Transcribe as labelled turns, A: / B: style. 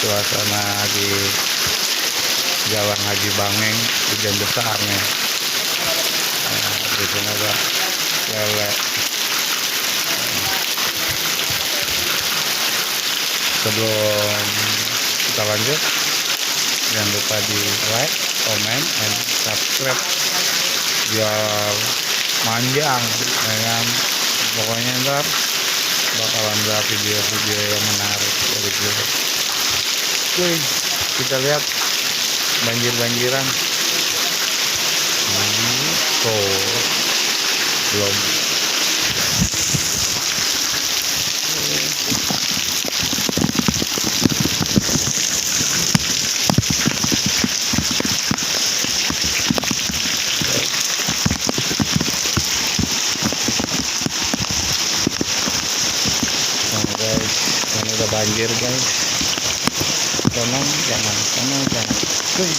A: suasana di Jalan Haji Bangeng, hujan besar nih. Nah, di sini ada lele. Sebelum kita lanjut, jangan lupa di like, comment, and subscribe biar panjang, ya kan? Pokoknya ntar bakalan ada video-video yang menarik dari gue. Wih, kita lihat banjir-banjiran. Belum. Nah guys, ini udah banjir guys. Jangan. Wih,